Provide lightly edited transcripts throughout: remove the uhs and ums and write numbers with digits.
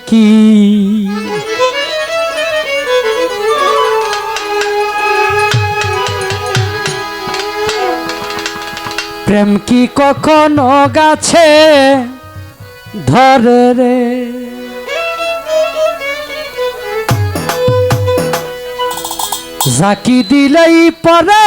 কি প্রেম কি কখনো গাছে ধরে রে জাকি দিলেই পরে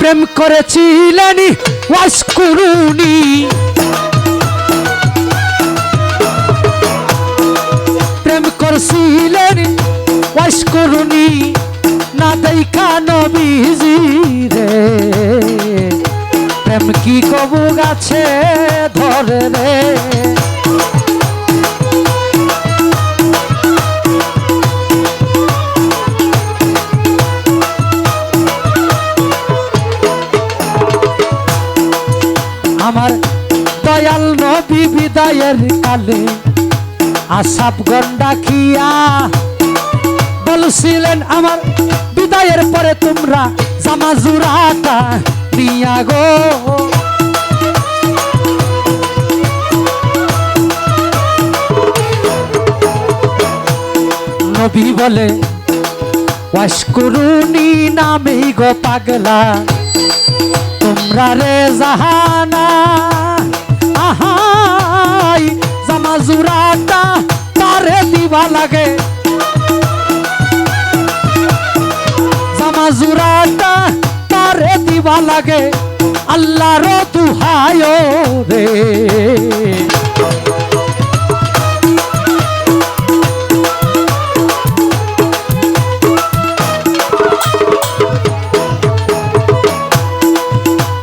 প্রেম করেছিলেন ওয়াসকুরুনি প্রেম করছিলেন ওয়াসকুরুনি না দেখা নবীজি রে প্রেম কি কবু গাছে ধরে রে আমার দয়াল নবী বিদায়ের কালে আসাবগণ ডাকিয়া বলছিলেন আমার বিদায়ের পরে তোমরা জামা জুরাটা নিয়া গো নবী বলে ওয়াসকুরুনি নামেই গো পাগলা তোমরা রে জাহানা আহাই জামা জুরাটা তারে দিবা লাগে জামা জুরাটা তারে দিবা লাগে আল্লাহর দুহায় রে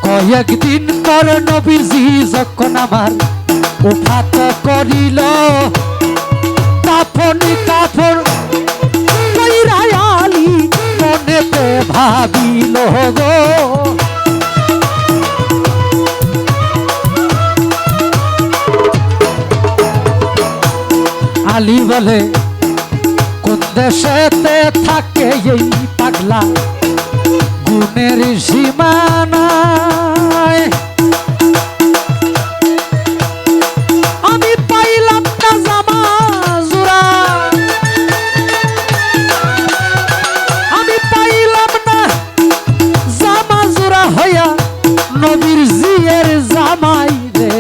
কয়েকদিন পর নবীজি যখন আমার উফাত করিল কাফন কাফন কইরা আলী মনেতে ভাবিল গো আলী বলে কোন দেশেতে থাকে এই পাগলা গুণের সীমানায় আমি পাইলাম না জামা জোড়া আমি পাইলাম না জামা জোড়া হইয়া নবীর জিয়ের জামাই রে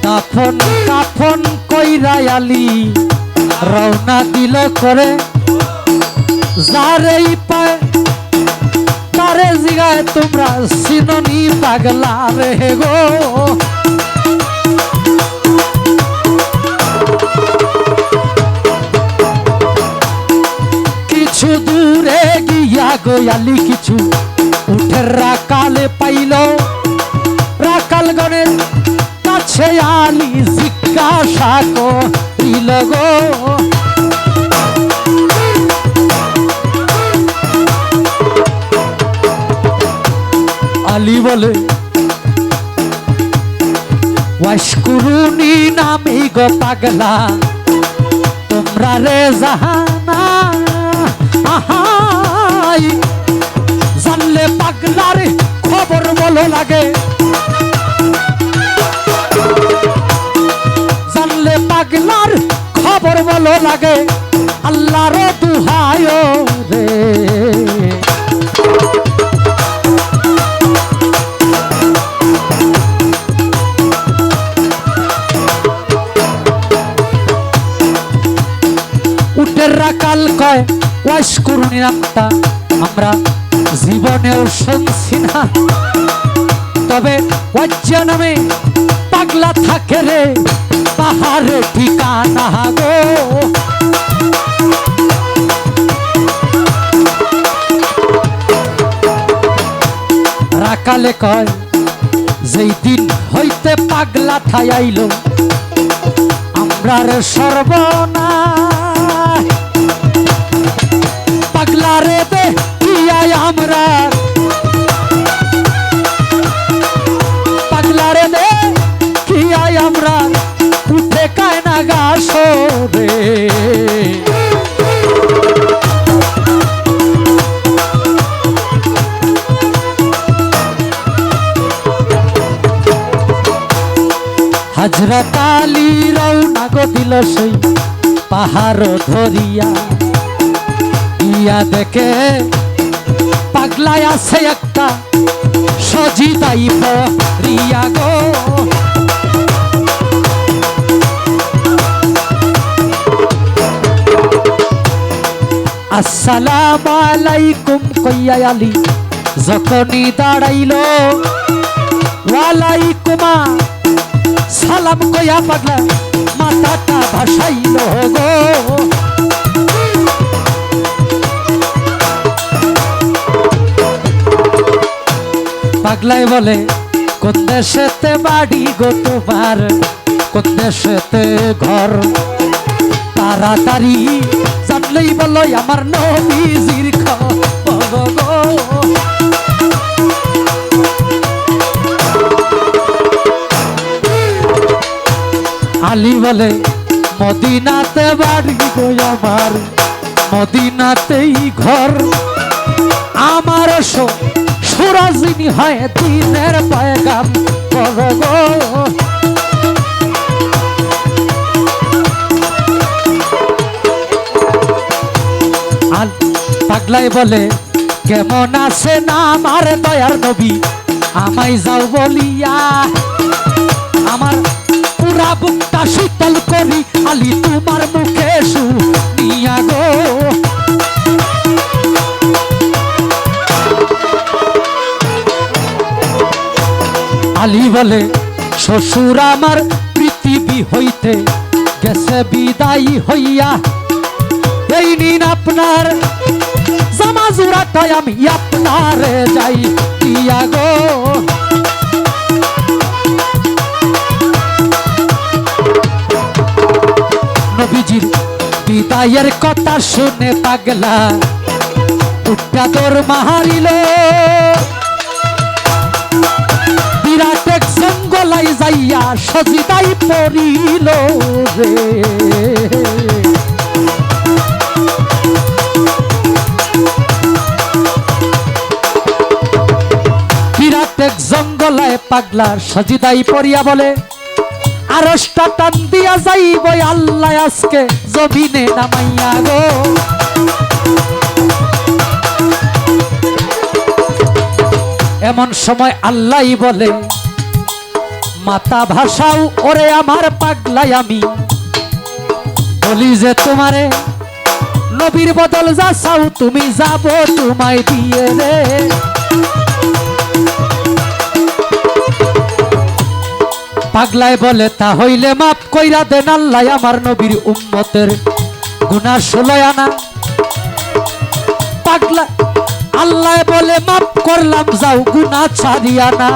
কাফন কাফন কইরা আলী রওনা দিল করে যারেই পায় তারে জিগায় তোমরা সিননি পাগলা রে গো কিছু দূরে গিয়া গো আলী কিছু উঠের রাকালে পাইল রাকাল গণের কাছে আলী জিজ্ঞাসা করিল গো আলী বলে ওয়াসকুরুনি নামে গো পাগলা তোমরা রে জাহানা আহাই জানলে পাগলার খবর বলো লাগে জানলে পাগলার খবর বলো লাগে আল্লাহর দুহায় রে উটের রাকাল কয় ওয়াসকুরুনি নামটা আমরা জীবনেও শুনছি না তবে ওয়াজ্জা নামে পাগলা থাকে রে পাহাড়ে ঠিকানা গো রাকালে কয় যেই দিন হইতে পাগলা ঠাইল আমরা রে সর্বনাশ পাগলা রে দে আমরা পাগলারে দে কি আই আমরা উঠে কায়না গাছরে হযরত আলী রওনা গো দিল সেই পাহাড় ধরিয়া ইয়া দেখে পাগলায় আছে একটা সজিদাই পরিয়া গো আসসালামু আলাইকুম কইয়া আলী যখনই দাঁড়াইলো ওয়ালাইকুমা সালাম কইয়া পাগলা মাথাটা ভাসাইল গো পাগলাই বলে কোন দেশেতে বাড়ি গো তোমার কোন দেশেতে ঘর তাড়াতাড়ি জানলেই বলো আমার নবীজির খবর গো আলী বলে মদিনাতে বাড়ি গো আমার মদিনাতেই ঘর আমার সুরাজিনী হয় দিনের পয়গাম করো গো পাগলাই বলে কেমন আছে না আমার দয়ার নবী আমায় যাও বলিয়া আমার পুরা বুকটা শীতল করি আলী তোমার মুখে শুনিয়া গো আলী বলে শ্বশুর আমার পৃথিবী হইতে গেছে বিদায়ী হইয়া এই নিন আপনার জামা জোড়াটাই আমি আপনারে যাই দিয়া গো নবীজির বিদায়ের কথা শুনে পাগলা উঠা তোর মাহারিল বিরাট এক জঙ্গলাই যাইয়া সজিদাই পড়িল রে বিরাট এক জঙ্গলায় পাগলা সজিদাই পড়িয়া বলে আরশটা টান দিয়া যাইব আল্লাহ আজকে জমিনে নামাইয়া গো এমন সময় আল্লাহ বলে মাতা ভাষাও ওরে আমার পাগলাই আমি বলি যে তোমারে নবীর বদল যা চাও তুমি যাব তোমায় দিয়ে রে পাগলাই বলে তা হইলে মাফ কইরা দেন আল্লাহ আমার নবীর উম্মতের গুনাহ 16 আনা পাগলা আল্লাহ বলে মাফ করলাম যাও গুনাহ ছাড়িয়া না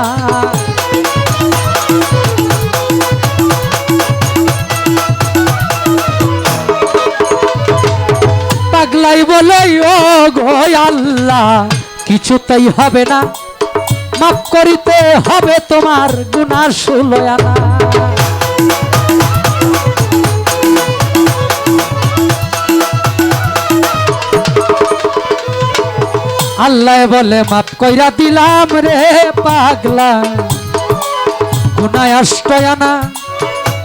পাগলাই বলে ও গো আল্লাহ কিছুতেই হবে না মাফ করিতে হবে তোমার গুনাহ 16 আনা আল্লাহ বলে মাফ কইরা দিলাম রে পাগলা গুনাহ 8 আনা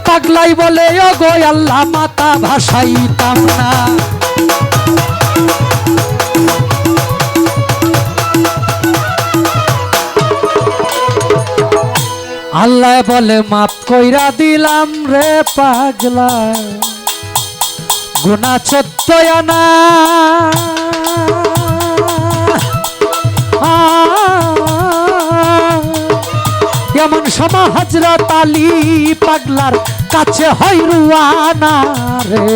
পাগলাই বলে ও গো আল্লাহ মাথা ভাসাইতাম না আল্লাহ বলে মাফ কইরা দিলাম রে পাগলা গুনাহ 14 আনা এমন সময় হযরত আলী পাগলার কাছে হয় রুয়ানা রে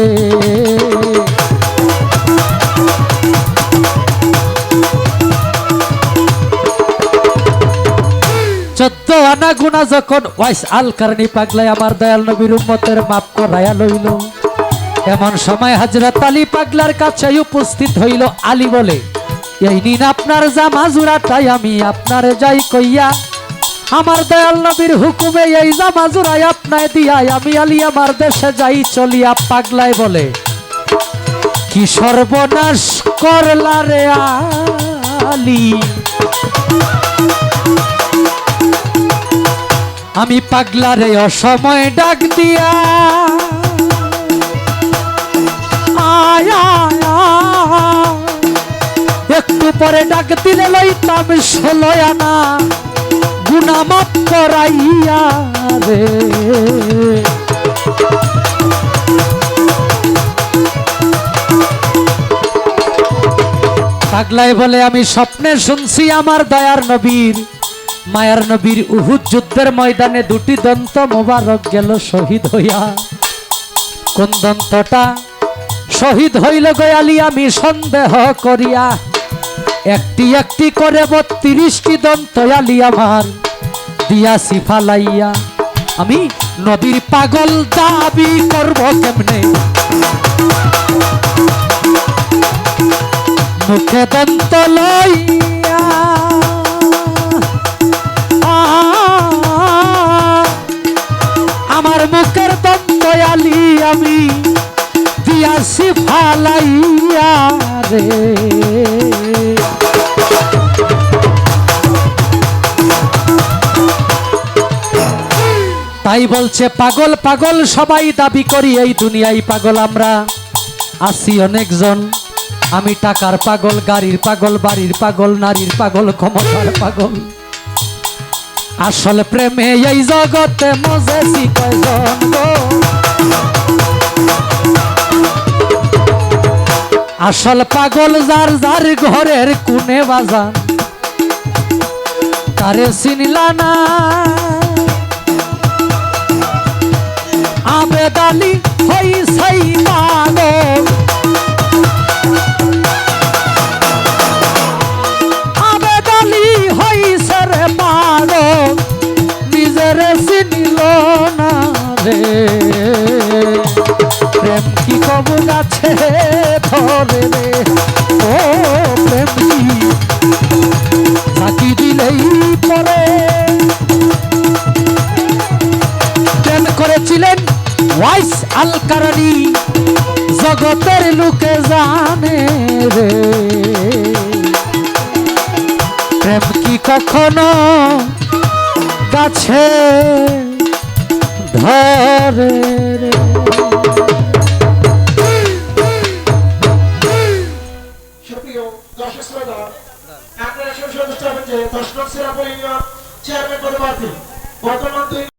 আনা গুনা যখন ওয়াইস আল কারণী পাগলাই আমার দয়াল নবীর উম্মতের মাফ করাইয়া লইল এমন সময় হযরত আলী পাগলার কাছে উপস্থিত হইল আলী বলে এই নিন আপনার জামা জোড়াটাই আমি আপনার যাই কইয়া আমার দয়াল নবীর হুকুমে এই জামা জোড়াই আপনায় দিয়াই আমি আলী আমার দেশে যাই চলিয়া। পাগলায় বলে কি সর্বনাশ করলা রে আলী, আমি পাগলা রে অসময় ডাক দিয়া আয়া, একটু পরে ডাক দিলে লইতাম 16 আনা গুনা মাফ করাইয়া রে। পাগলায় বলে আমি স্বপ্নে শুনছি আমার দয়ার নবীর মায়ার নবীর উহুদ যুদ্ধের ময়দানে দুটি দন্ত মোবারক গেল শহীদ হইয়া। কোন দন্তটা শহীদ হইল গয়ালি আমি সন্দেহ করিয়া, একটি একটি করে 32টি দন্ত আলী আমার দিয়াছি ফালাইয়া। আমি নবীর পাগল দাবি করব কেমনে, মুখে দন্ত লইয়া আমার মুখের দন্ত আলী আমি দিয়াছি ফালাইয়া রে। তাই বলছে পাগল পাগল সবাই দাবি করি এই দুনিয়ায় পাগল আমরা আছি অনেকজন। আমি টাকার পাগল, গাড়ির পাগল, বাড়ির পাগল, নারীর পাগল, ক্ষমতার পাগল। আসল প্রেমে এই জগতে মজেছি কয়জন গো, আসল পাগল যার যার ঘরের কোণে বাজান তারে চিনলা না। আবেদ আলী হইছাই পাগল, আবেদ আলী হইছে রে পাগল, নিজের চিনিল না রে। প্রেম কি কবু গাছে ধরে রে, ও প্রেম কি ফাঁকি দিলেই পরে। প্রেম করেছিলেন ওয়াইস আল কারানি, জগতের লোকে জানে রে। প্রেম কি কখনো গাছে ধরে রে। আপনারা সব সদস্য চেয়ারম্যান পদে প্রার্থী বর্তমান